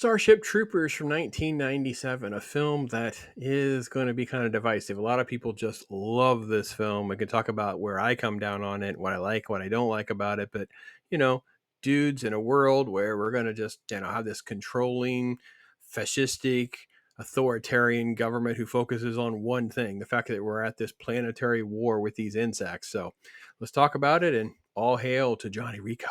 Starship Troopers from 1997, a film that is going to be kind of divisive. A lot of people just love this film. We can talk about where I come down on it, what I like, what I don't like about it. But, you know, dudes in a world where we're going to just, have this controlling, fascistic, authoritarian government who focuses on one thing, the fact that we're at this planetary war with these insects. So let's talk about it, and all hail to Johnny Rico.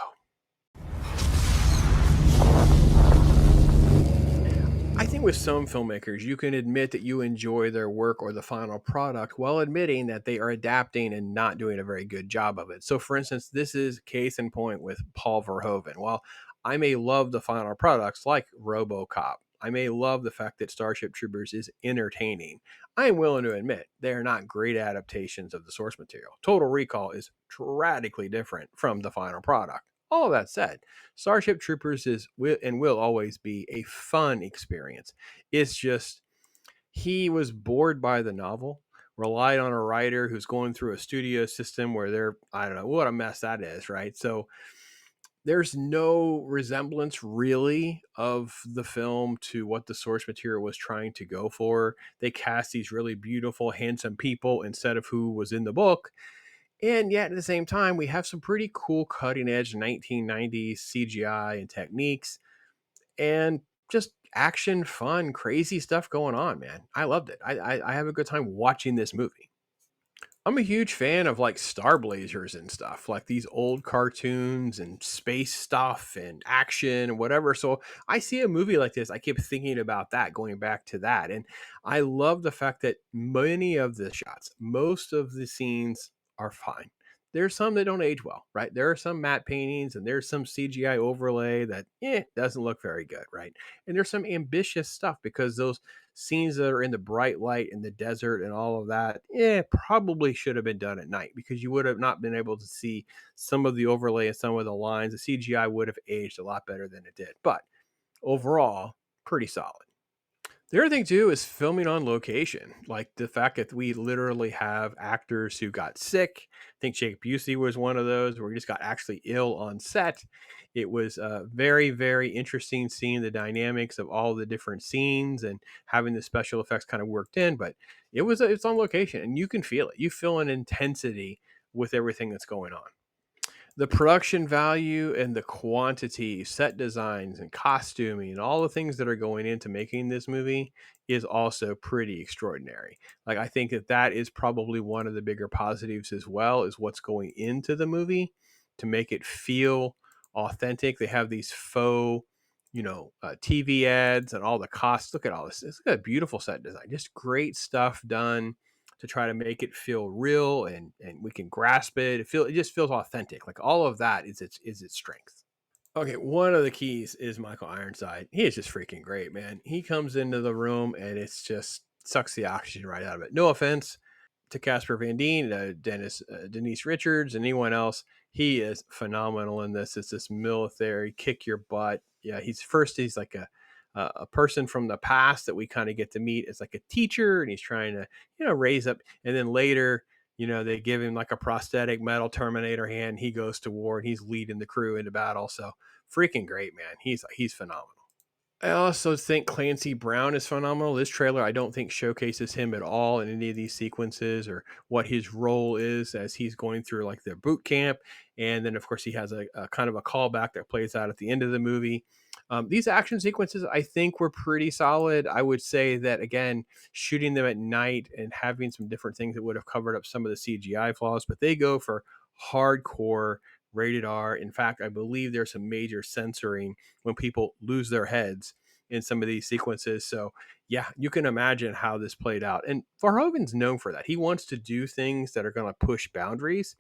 I think with some filmmakers, you can admit that you enjoy their work or the final product while admitting that they are adapting and not doing a very good job of it. So, for instance, this is case in point with Paul Verhoeven. While I may love the final products like RoboCop, I may love the fact that Starship Troopers is entertaining. I am willing to admit they are not great adaptations of the source material. Total Recall is radically different from the final product. All of that said, Starship Troopers is and will always be a fun experience. It's just he was bored by the novel, relied on a writer who's going through a studio system where they're, I don't know what a mess that is, right? So there's no resemblance really of the film to what the source material was trying to go for. They cast these really beautiful, handsome people instead of who was in the book, and yet at the same time, we have some pretty cool cutting edge 1990s CGI and techniques and just action, fun, crazy stuff going on, man. I loved it. I have a good time watching this movie. I'm a huge fan of like Star Blazers and stuff, like these old cartoons and space stuff and action and whatever. So I see a movie like this, I keep thinking about that, going back to that. And I love the fact that many of the shots, most of the scenes are fine. There's some that don't age well, right? There are some matte paintings and there's some CGI overlay that doesn't look very good, right? And there's some ambitious stuff because those scenes that are in the bright light in the desert and all of that, probably should have been done at night because you would have not been able to see some of the overlay and some of the lines. The CGI would have aged a lot better than it did. But overall, pretty solid. The other thing too is filming on location. Like the fact that we literally have actors who got sick. I think Jake Busey was one of those where he just got actually ill on set. It was very, very interesting seeing the dynamics of all the different scenes and having the special effects kind of worked in. But it's on location and you can feel it. You feel an intensity with everything that's going on. The production value and the quantity, set designs and costuming, and all the things that are going into making this movie is also pretty extraordinary. Like I think that is probably one of the bigger positives as well, is what's going into the movie to make it feel authentic. They have these faux, TV ads and all the costs. Look at all this. It's got a beautiful set design. Just great stuff done to try to make it feel real and we can grasp it. It just feels authentic. Like all of that is its strength. Okay, one of the keys is Michael Ironside. He is just freaking great, man. He comes into the room and it's just sucks the oxygen right out of it. No offense to Casper Van Dien, Denise Richards, and anyone else. He is phenomenal in this. It's this military kick your butt. Yeah, he's like a person from the past that we kind of get to meet as like a teacher, and he's trying to raise up. And then later, they give him like a prosthetic metal Terminator hand. He goes to war and he's leading the crew into battle. So freaking great, man. He's phenomenal. I also think Clancy Brown is phenomenal. This trailer, I don't think showcases him at all in any of these sequences or what his role is as he's going through like their boot camp. And then, of course, he has a kind of a callback that plays out at the end of the movie. These action sequences, I think, were pretty solid. I would say that, again, shooting them at night and having some different things that would have covered up some of the CGI flaws, but they go for hardcore rated R. In fact, I believe there's some major censoring when people lose their heads in some of these sequences. So yeah, you can imagine how this played out. And Verhoeven's known for that. He wants to do things that are going to push boundaries.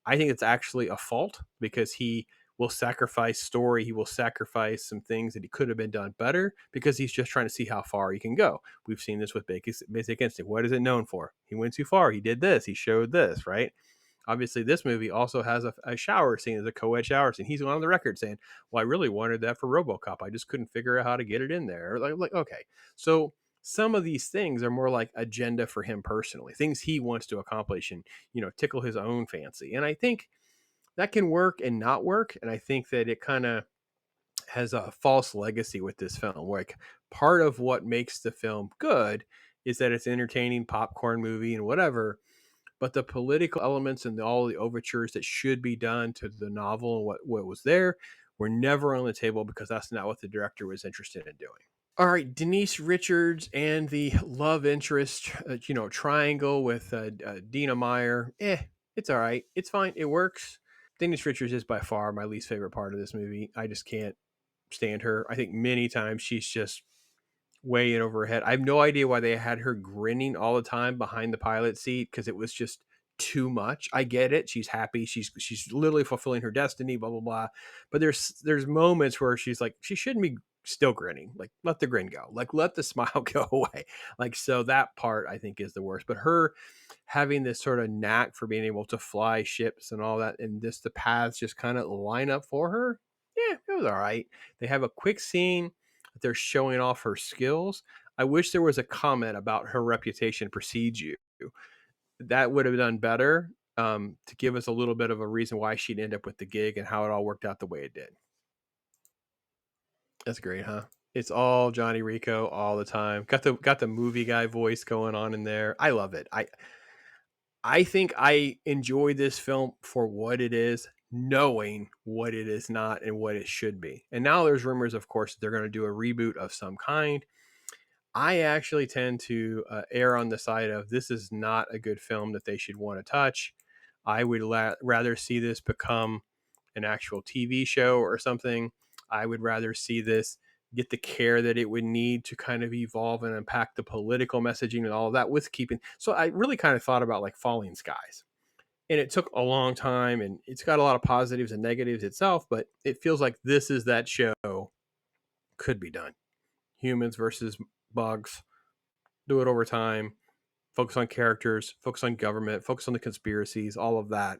I think it's actually a fault because he will sacrifice story. He will sacrifice some things that he could have been done better because he's just trying to see how far he can go. We've seen this with Basic Instinct. What is it known for? He went too far. He did this. He showed this, right? Obviously, this movie also has a shower scene, as a co-ed shower scene. He's on the record saying, "Well, I really wanted that for RoboCop. I just couldn't figure out how to get it in there." Like okay, so some of these things are more like agenda for him personally, things he wants to accomplish and tickle his own fancy. And I think that can work and not work. And I think that it kind of has a false legacy with this film. Like, part of what makes the film good is that it's entertaining popcorn movie and whatever, but the political elements and all the overtures that should be done to the novel and what was there were never on the table because that's not what the director was interested in doing. All right, Denise Richards and the love interest, triangle with Dina Meyer. It's all right. It's fine. It works. Denise Richards is by far my least favorite part of this movie. I just can't stand her. I think many times she's just way in over her head. I have no idea why they had her grinning all the time behind the pilot seat because it was just too much. I get it. She's happy. She's literally fulfilling her destiny, blah blah blah. But there's moments where she's like, she shouldn't be still grinning. Like, let the grin go. Like, let the smile go away. Like, so that part I think is the worst. But her having this sort of knack for being able to fly ships and all that, and just the paths just kind of line up for her. Yeah, it was all right. They have a quick scene that they're showing off her skills. I wish there was a comment about her reputation precedes you. That would have done better, to give us a little bit of a reason why she'd end up with the gig and how it all worked out the way it did. That's great, huh? It's all Johnny Rico all the time. Got the movie guy voice going on in there. I love it. I think I enjoy this film for what it is, knowing what it is not and what it should be. And now there's rumors, of course, that they're going to do a reboot of some kind. I actually tend to err on the side of this is not a good film that they should want to touch. I would rather see this become an actual TV show or something. I would rather see this get the care that it would need to kind of evolve and unpack the political messaging and all of that with keeping. So I really kind of thought about like Falling Skies. And it took a long time and it's got a lot of positives and negatives itself, but it feels like this is that show could be done. Humans versus bugs, do it over time, focus on characters, focus on government, focus on the conspiracies, all of that,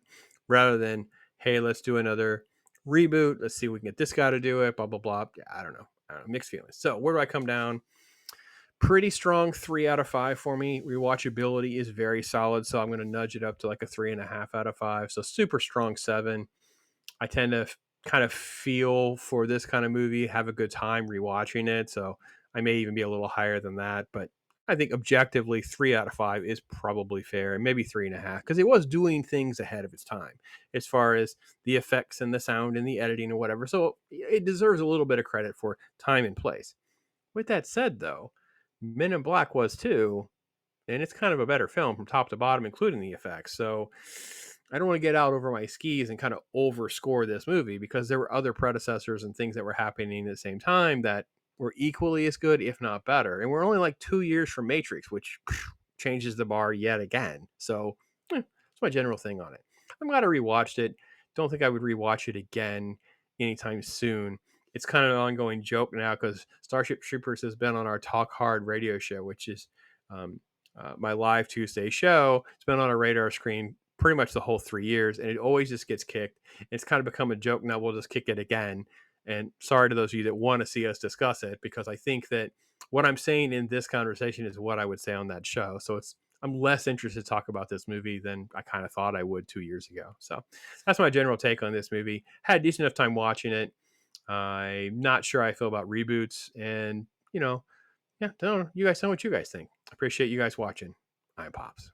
rather than, hey, let's do another reboot. Let's see if we can get this guy to do it, blah, blah, blah. Yeah, I don't know. Mixed feelings. So where do I come down? Pretty strong 3 out of 5 for me. Rewatchability is very solid. So I'm going to nudge it up to like a 3.5 out of 5. So super strong 7. I tend to kind of feel for this kind of movie, have a good time rewatching it. So I may even be a little higher than that. But I think objectively, 3 out of 5 is probably fair, and maybe 3.5, because it was doing things ahead of its time as far as the effects and the sound and the editing and whatever. So it deserves a little bit of credit for time and place. With that said, though, Men in Black was too, and it's kind of a better film from top to bottom, including the effects. So I don't want to get out over my skis and kind of overscore this movie because there were other predecessors and things that were happening at the same time that were equally as good, if not better. And we're only like 2 years from Matrix, which changes the bar yet again. So that's my general thing on it. I'm glad I rewatched it. Don't think I would rewatch it again anytime soon. It's kind of an ongoing joke now because Starship Troopers has been on our Talk Hard radio show, which is um, my live Tuesday show. It's been on our radar screen pretty much the whole 3 years, and it always just gets kicked. It's kind of become a joke now. We'll just kick it again. And sorry to those of you that want to see us discuss it, because I think that what I'm saying in this conversation is what I would say on that show. So I'm less interested to talk about this movie than I kind of thought I would 2 years ago. So that's my general take on this movie. Had a decent enough time watching it. I'm not sure how I feel about reboots, and yeah, don't know. You guys tell me what you guys think. Appreciate you guys watching. I'm Pops.